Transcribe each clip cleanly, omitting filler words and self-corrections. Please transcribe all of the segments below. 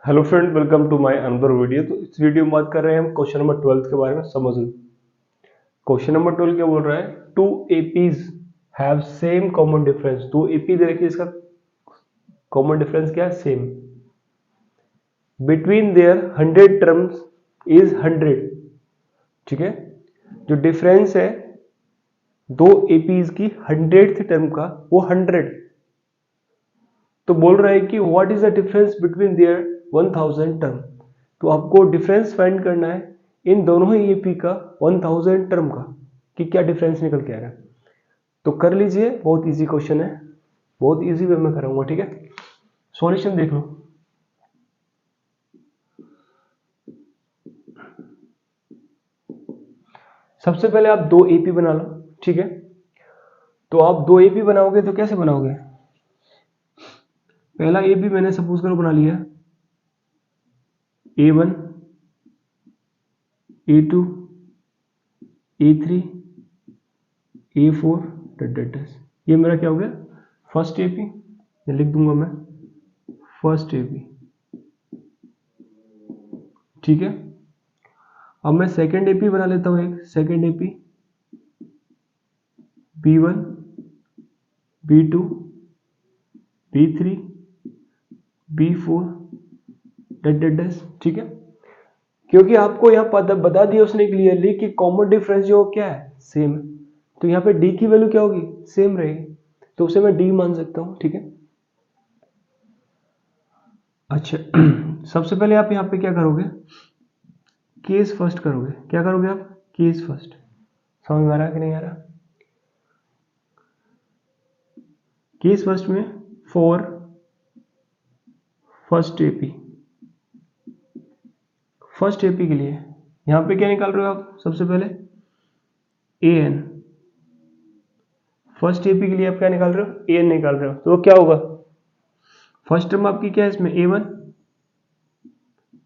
Hello friend, welcome to my another video. तो इस video में बात कर रहे हैं हम क्वेश्चन नंबर 12 के बारे में। समझ लो क्वेश्चन नंबर 12 क्या बोल रहा है। Two APs have same common difference. Two AP दे रखिए, इसका कॉमन डिफरेंस क्या है? Same. Between there 100 terms is 100। ठीक है, जो डिफरेंस है दो एपीज की 100th टर्म का वो 100। तो बोल रहा है कि what is the difference between their 1000 term. तो आपको डिफरेंस फाइंड करना है इन दोनों ही ईपी का 1000 टर्म का, कि क्या डिफरेंस निकल के आ रहा है। तो कर लीजिए, बहुत इजी क्वेश्चन है, बहुत इजी वे में कराऊंगा। ठीक है, सॉल्यूशन देख लो। सबसे पहले आप दो एपी बना लो। ठीक है, तो आप दो एपी बनाओगे तो कैसे बनाओगे? पहला एपी मैंने सपोज करो बना लिया A1 A2 A3 A4 डट। ये मेरा क्या हो गया? First AP. ये लिख दूंगा मैं, फर्स्ट एपी। ठीक है, अब मैं सेकंड एपी बना लेता हूं। एक second AP B1 B2 B3 B4 डट। ठीक है, क्योंकि आपको यहाँ पता बता दिया उसने क्लियरली कि कॉमन डिफरेंस जो क्या है, सेम है। तो यहाँ पे डी की वैल्यू क्या होगी? सेम रहेगी, तो उसे मैं डी मान सकता हूँ। ठीक है, अच्छा सबसे पहले आप यहाँ पे क्या करोगे? केस फर्स्ट करोगे। क्या करोगे आप? Case first. समझ में आ रहा है कि नहीं आ रहा? केस फर्स्ट में for first AP, first AP के लिए यहां पे क्या निकाल रहे हो आप? सबसे पहले ए एन। फर्स्ट एपी के लिए आप क्या निकाल रहे हो? ए एन निकाल रहे हो। तो क्या होगा? फर्स्ट टर्म आपकी क्या है इसमें? A1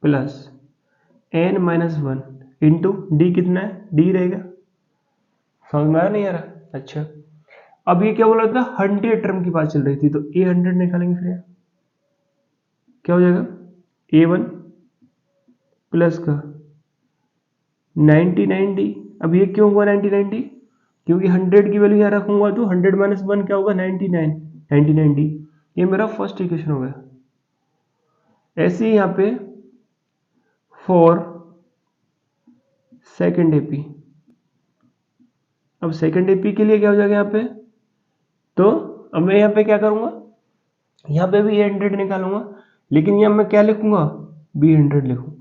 plus n minus one into d. कितना है? डी रहेगा। समझ में आया नहीं आ रहा? अच्छा, अब ये क्या बोला था? 100 टर्म की बात चल रही थी, तो A100 निकालेंगे। फिर क्या हो जाएगा? A1 प्लस का 99D। अब ये क्यों हुआ 99D? क्योंकि 100 की वैल्यू यहाँ रखूंगा तो 100 माइनस वन क्या होगा? 99। 99D। ये मेरा फर्स्ट इक्वेशन हो गया। ऐसे ही यहाँ पे फॉर सेकेंड एपी। अब सेकेंड एपी के लिए क्या हो जाएगा यहाँ पे? तो अब मैं यहाँ पे क्या करूंगा? यहाँ पे भी 100 निकालूंगा, लेकिन यहाँ मैं क्या लिखूंगा? B100 लिखूंगा।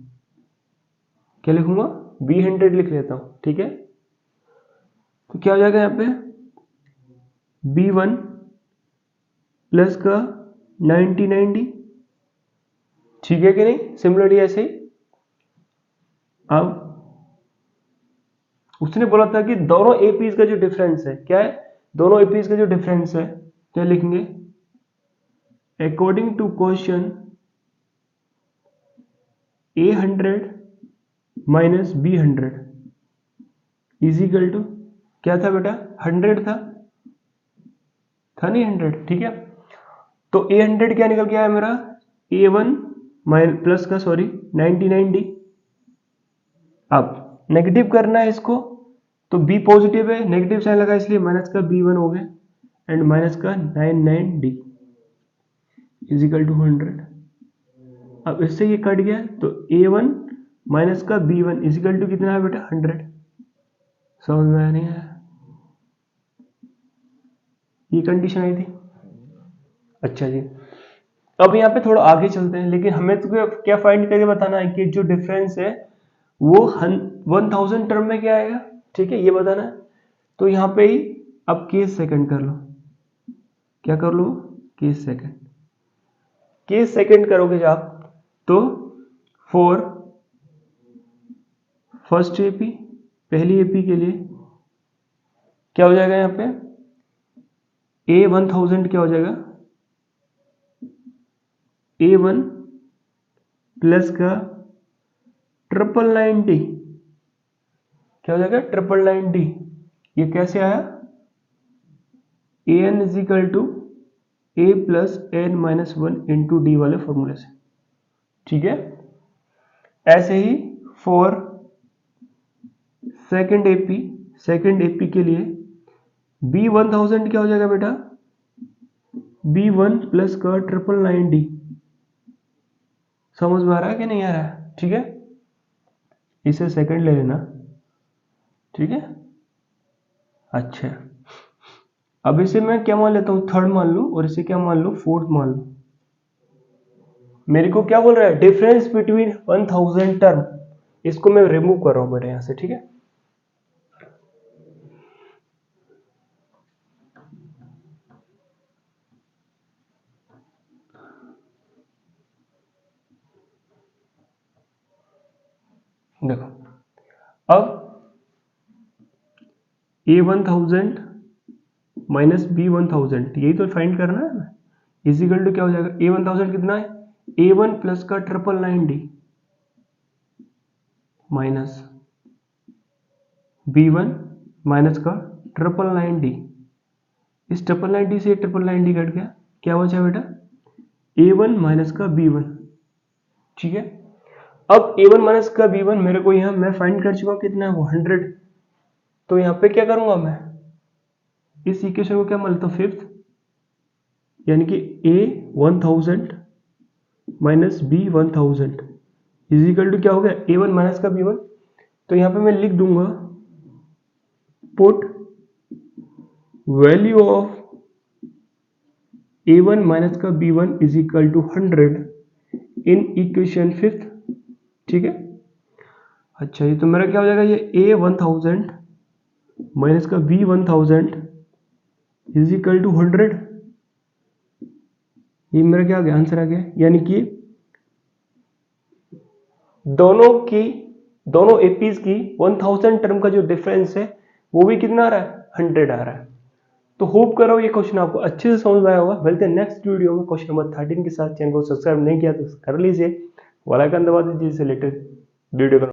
क्या लिखूंगा? B100 लिख लेता हूं। ठीक है, तो क्या हो जाएगा यहाँ पे? B1 प्लस का 99D। ठीक है कि नहीं? सिमिलरली ऐसे ही अब उसने बोला था कि दोनों एपीज का जो डिफरेंस है क्या है? दोनों एपीज का जो डिफरेंस है क्या लिखेंगे? According to question A100 minus B100 is equal to क्या था बेटा? 100 था नहीं 100? ठीक है, तो A100 क्या निकल के आया मेरा? A1 माइनस प्लस का सॉरी 99D। अब नेगेटिव करना है इसको, तो B पॉजिटिव है, नेगेटिव साइन लगा इसलिए माइनस का B1 हो गया एंड माइनस का 99D इजिकल टू 100। अब इससे ये कट गया तो A1 माइनस का B1 इजिकल टू कितना है बेटा? 100। समझ में आया नहीं आया? ये कंडीशन आई थी। अच्छा जी, अब यहाँ पे थोड़ा आगे चलते हैं, लेकिन हमें तो क्या फाइंड करके बताना है कि जो डिफरेंस है वो 1000 टर्म में क्या आएगा। ठीक है, ये बताना है। तो यहाँ पे ही अब केस सेकंड कर लो। क्या कर लो? Case second. केस सेकंड करोगे जब आप, तो फॉर फर्स्ट एपी, पहली एपी के लिए क्या हो जाएगा? यहाँ पे A1000 क्या हो जाएगा? A1 प्लस का 999D। क्या हो जाएगा? 999D। ये कैसे आया? an is equal to a plus n minus one into d वाले फॉर्मूले से। ठीक है। ऐसे ही फॉर सेकंड एपी के लिए B1000 क्या हो जाएगा बेटा, B1 प्लस का 999D। समझ में आ रहा है कि नहीं आ रहा है? ठीक है, इसे सेकंड ले लेना, ठीक है। अच्छा, अब इसे मैं क्या मान लेता हूँ, थर्ड मान लूँ, और इसे क्या मान लूँ, फोर्थ मान लूँ। मेरे को क्या बोल रहा है, डिफरेंस बिटवीन 1000 टर्म, इसको मैं रिमूव कर रहा हूँ बेटा यहाँ से, ठीक है। देखो, अब A1000 माइनस B1000, यही तो फाइंड करना है हमें। इजिकल टू क्या हो जाएगा, A1000 कितना है, A1 प्लस का 999D माइनस B1 माइनस का 999D। इस 999D से 999D कट गया, क्या बचा बेटा, A1 माइनस का B1, ठीक है। अब A1 माइनस का B1 मेरे को यहाँ मैं फाइंड कर चुका हूँ, कितना है वो 100। तो यहाँ पे क्या करूंगा मैं, इस इक्वेशन को क्या मान लेता हूँ, फिफ्थ, यानी कि A1000 minus B1000 is equal to क्या हो गया, A1 माइनस का B1। तो यहाँ पे मैं लिख दूंगा, put value of A1 minus का B1 is equal to 100 in equation fifth, ठीक है। अच्छा, ये तो मेरा क्या हो जाएगा, ये A1000 माइनस का B1000 इज इक्वल टू 100, ये मेरा क्या आ गया, आंसर आ गया। यानी कि दोनों एपीज की 1000 टर्म का जो डिफरेंस है वो भी कितना आ रहा है, 100 आ रहा है। तो होप कर रहा हूँ ये क्वेश्चन आपको अच्छे से समझ में आया होगा। मिलते हैं नेक्स्ट वीडियो में क्वेश्चन नंबर 13 के साथ। चैनल को सब्सक्राइब नहीं किया तो कर लीजिए, वाला आइकन दबा दीजिए, इससे रिलेटेड वीडियो